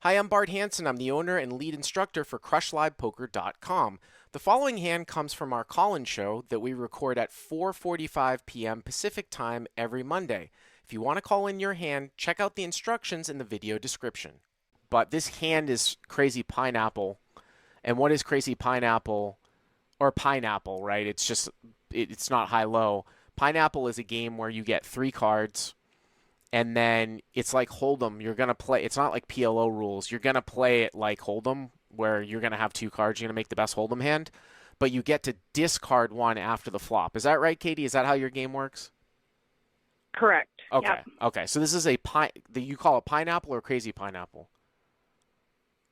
Hi, I'm Bart Hansen. I'm the owner and lead instructor for CrushLivePoker.com. The following hand comes from our call-in show that we record at 4:45 p.m. Pacific Time every Monday. If you want to call in your hand, check out the instructions in the video description. But this hand is Crazy Pineapple. And what is Crazy Pineapple? Or Pineapple, right? It's not high-low. Pineapple is a game where you get 3 cards, and then it's like Hold'em. You're going to play, it's not like PLO rules. You're going to play it like Hold'em, where you're going to have 2 cards. You're going to make the best Hold'em hand, but you get to discard one after the flop. Is that right, Katie? Is that how your game works? Correct. Okay. Yep. Okay. So this is you call it Pineapple or Crazy Pineapple?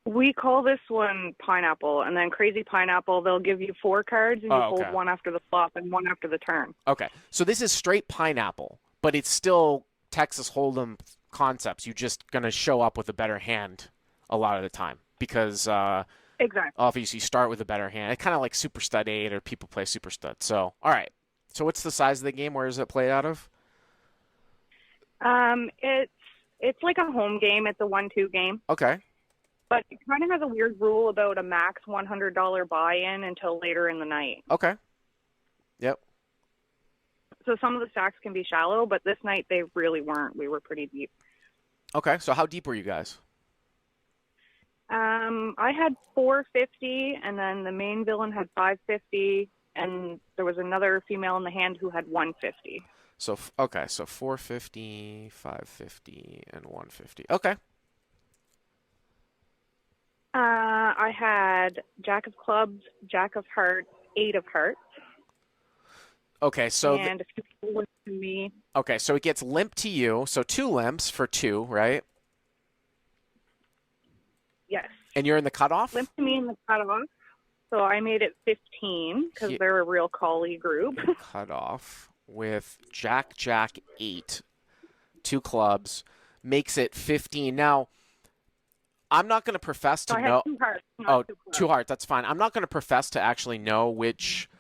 We call this one Pineapple, and then Crazy Pineapple, they'll give you 4 cards, and you hold one after the flop and one after the turn. Okay. So this is straight Pineapple, but it's still Texas Hold'em concepts. You're just going to show up with a better hand a lot of the time because Exactly. obviously you start with a better hand. It's kind of like Super Stud 8 or people play Super Stud. So, all right. So what's the size of the game? Where is it played out of? It's like a home game. It's a 1-2 game. Okay. But it kind of has a weird rule about a max $100 buy-in until later in the night. Okay. Yep. So some of the stacks can be shallow, but this night they really weren't. We were pretty deep. Okay. So how deep were you guys? I had 450, and then the main villain had 550, and there was another female in the hand who had 150. So, okay. So 450, 550, and 150. Okay. I had Jack of Clubs, Jack of Hearts, 8 of Hearts. Okay, so and a few people limped to me. Okay, so it gets limp to you. So 2 limps for 2, right? Yes. And you're in the cutoff? Limp to me in the cutoff. So I made it 15 because they're a real collie group. Cutoff with Jack, 8, 2 clubs, makes it 15. Now, I'm not going to profess to know. 2 hearts. Not 2 hearts. That's fine. I'm not going to profess to actually know which.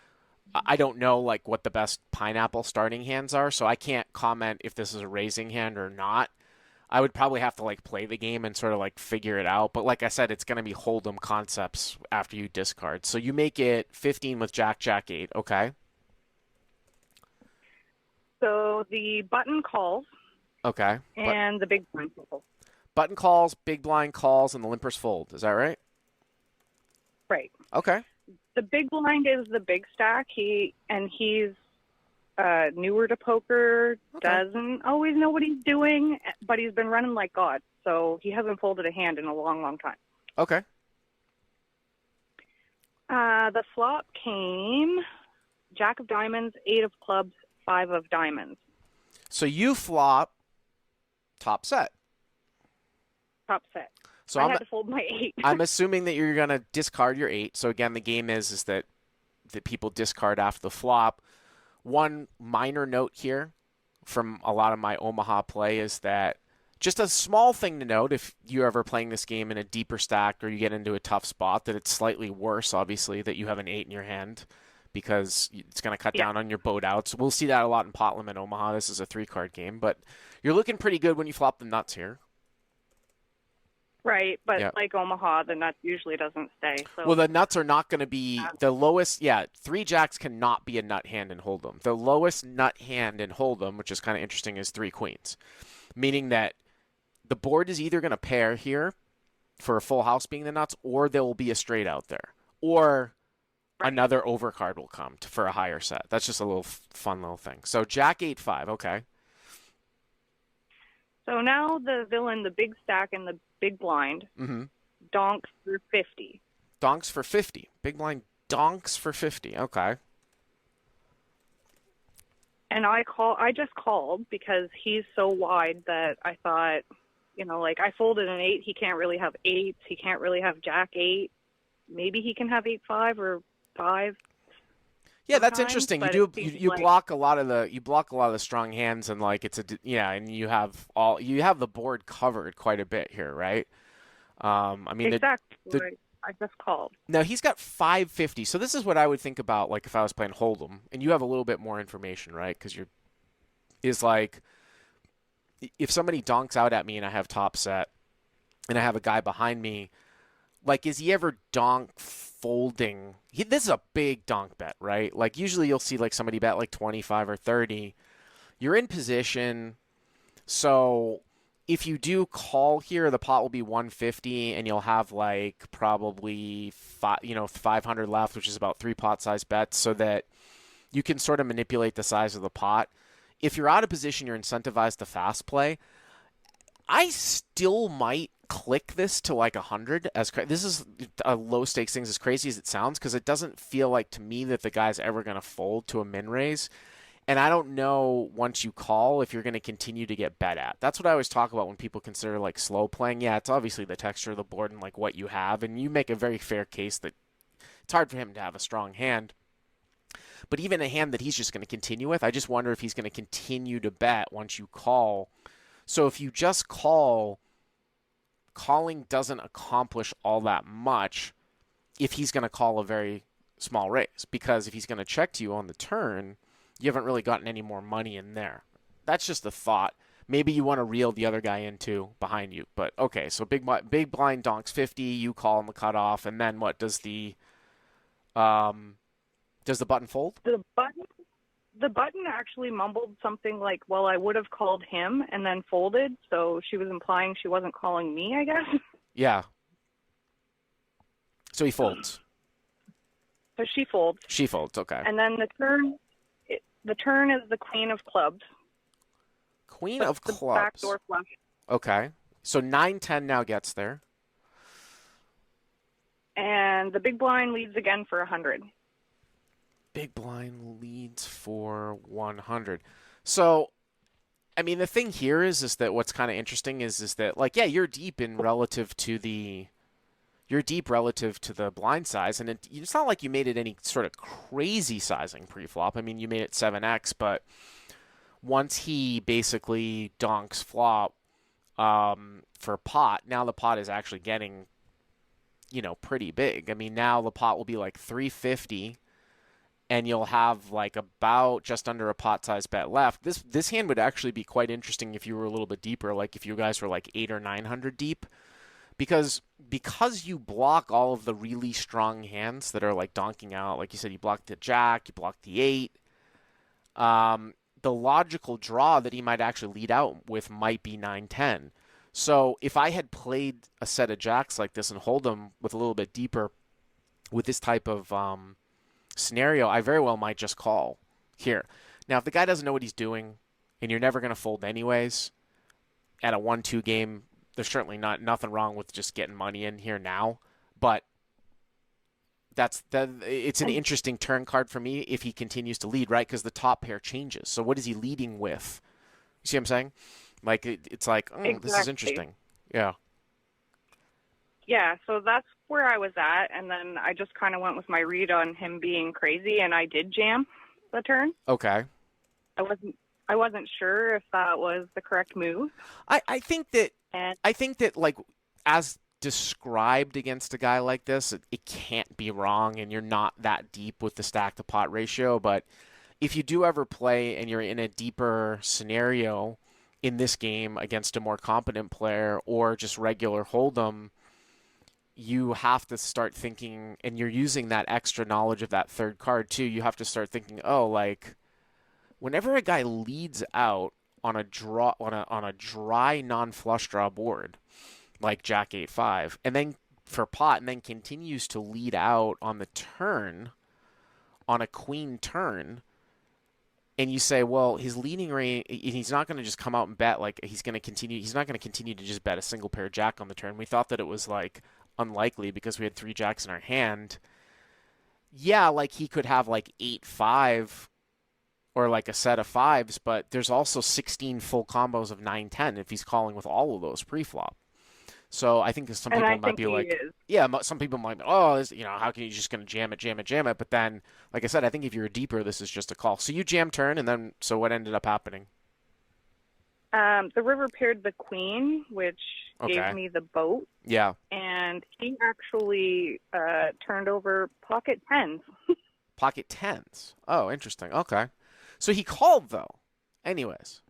I don't know like what the best Pineapple starting hands are, so I can't comment if this is a raising hand or not. I would probably have to like play the game and sort of like figure it out. But like I said, it's going to be Hold'em concepts after you discard. So you make it 15 with Jack, 8. Okay. So the button calls. Okay. And the big blind calls. Button calls, big blind calls, and the limpers fold. Is that right? Right. Okay. The big blind is the big stack. He's newer to poker, doesn't always know what he's doing, but he's been running like God. So he hasn't folded a hand in a long, long time. Okay. The flop came Jack of Diamonds, 8 of Clubs, 5 of Diamonds. So you flop top set. Top set. So I had to fold my 8. I'm assuming that you're going to discard your 8. So again, the game is that people discard after the flop. One minor note here from a lot of my Omaha play is that just a small thing to note if you're ever playing this game in a deeper stack or you get into a tough spot, that it's slightly worse, obviously, that you have an 8 in your hand because it's going to cut down on your boat outs. We'll see that a lot in Pot Limit Omaha. This is a 3-card game, but you're looking pretty good when you flop the nuts here. Right, but like Omaha, the nut usually doesn't stay. So. Well, the nuts are not going to be the lowest. 3 jacks cannot be a nut hand in Hold'em. The lowest nut hand in Hold'em, which is kind of interesting, is 3 queens, meaning that the board is either going to pair here for a full house being the nuts, or there will be a straight out there, or another overcard will come for a higher set. That's just a little fun little thing. So Jack 8, 5, okay. So now the villain, the big stack and the big blind, donks for 50. Donks for 50. Big blind donks for 50. Okay. And I just called because he's so wide that I thought, like I folded an 8. He can't really have 8s. He can't really have Jack 8. Maybe he can have 8, 5 or 5. Yeah, that's interesting. You block a lot of the strong hands, and like and you have the board covered quite a bit here, right? I mean, exactly. I just called. Now he's got 550, so this is what I would think about, like if I was playing Hold'em, and you have a little bit more information, right? Because if somebody donks out at me and I have top set, and I have a guy behind me, like, is he ever donk folding? This is a big donk bet, right? Like, usually you'll see, like, somebody bet, like, 25 or 30. You're in position, so if you do call here, the pot will be 150, and you'll have, like, probably 500 left, which is about 3 pot-size bets, so that you can sort of manipulate the size of the pot. If you're out of position, you're incentivized to fast play. I still might click this to like 100 this is a low stakes thing, as crazy as it sounds, because it doesn't feel like to me that the guy's ever going to fold to a min raise. And I don't know once you call if you're going to continue to get bet at. That's what I always talk about when people consider like slow playing. Yeah, it's obviously the texture of the board and like what you have, and you make a very fair case that it's hard for him to have a strong hand. But even a hand that he's just going to continue with, I just wonder if he's going to continue to bet once you call. So if you just call, calling doesn't accomplish all that much if he's going to call a very small raise. Because if he's going to check to you on the turn, you haven't really gotten any more money in there. That's just a thought. Maybe you want to reel the other guy in too behind you. But okay, so big blind donks 50, you call on the cutoff, and then what does the button fold? The button actually mumbled something like, well, I would have called him, and then folded. So she was implying she wasn't calling me, I guess. Yeah. So he folds. So she folds. She folds, okay. And then the turn is the queen of clubs. Queen of The clubs. backdoor flush. Okay. So 9-10 now gets there. And the big blind leads again for 100. Big blind leads for 100. So, I mean, the thing here is that what's kind of interesting is that, like, yeah, you're deep relative to the blind size, and it's not like you made it any sort of crazy sizing pre-flop. I mean, you made it 7x, but once he basically donks flop for pot, now the pot is actually getting, pretty big. I mean, now the pot will be like 350. And you'll have like about just under a pot size bet left. This hand would actually be quite interesting if you were a little bit deeper, like if you guys were like 800 or 900 deep, because you block all of the really strong hands that are like donking out. Like you said, you blocked the jack, you blocked the 8. The logical draw that he might actually lead out with might be 9-10. So if I had played a set of jacks like this and hold them with a little bit deeper with this type of scenario, I very well might just call here. Now, if the guy doesn't know what he's doing and you're never going to fold anyways at a 1-2 game, there's certainly nothing wrong with just getting money in here now. But it's an interesting turn card for me if he continues to lead, right? Because the top pair changes. So what is he leading with? You see what I'm saying? Like, it's like, Exactly. This is interesting. Yeah. Yeah, so that's where I was at, and then I just kind of went with my read on him being crazy, and I did jam the turn. Okay. I wasn't sure if that was the correct move. I think that like as described against a guy like this, it can't be wrong, and you're not that deep with the stack to pot ratio. But if you do ever play and you're in a deeper scenario in this game against a more competent player or just regular hold'em, you have to start thinking, and you're using that extra knowledge of that third card too. You have to start thinking, like whenever a guy leads out on a dry non-flush draw board like Jack 8-5, and then for pot, and then continues to lead out on the turn on a queen turn, and you say, well, his leading range, he's not going to just come out and bet like he's going to continue. He's not going to continue to just bet a single pair jack on the turn. We thought that it was like unlikely because we had 3 jacks in our hand. Yeah, like he could have like 8-5 or like a set of 5s, but there's also 16 full combos of 9-10 if he's calling with all of those pre-flop. So I think some people might be like, yeah, some people might be, how can you just going to jam it? But then, like I said, I think if you're deeper, this is just a call. So you jam turn, and then, so what ended up happening? The river paired the queen, which gave me the boat. Yeah. And he actually turned over pocket 10s. Pocket 10s. Oh, interesting. Okay. So he called, though. Anyways.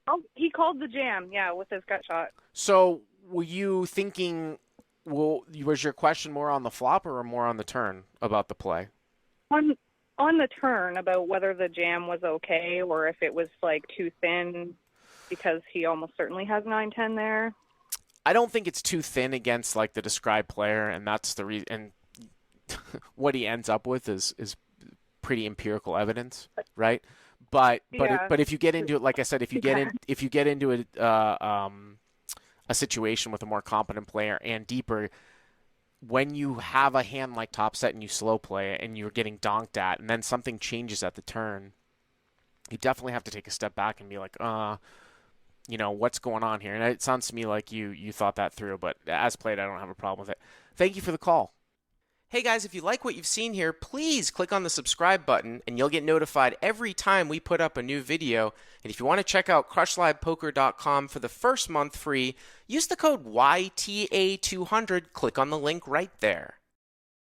Oh, he called the jam, yeah, with his gut shot. So were you thinking, well, was your question more on the flop or more on the turn about the play? On on the turn about whether the jam was okay or if it was like too thin because he almost certainly has 9-10 there. I don't think it's too thin against like the described player, and that's the reason. And what he ends up with is pretty empirical evidence, right? Yeah. But if you get into it, like I said, Yeah. if you get into a situation with a more competent player and deeper, when you have a hand like top set and you slow play it and you're getting donked at, and then something changes at the turn, you definitely have to take a step back and be like, what's going on here? And it sounds to me like you thought that through, but as played, I don't have a problem with it. Thank you for the call. Hey guys, if you like what you've seen here, please click on the subscribe button and you'll get notified every time we put up a new video. And if you want to check out crushlivepoker.com for the first month free, use the code YTA200. Click on the link right there.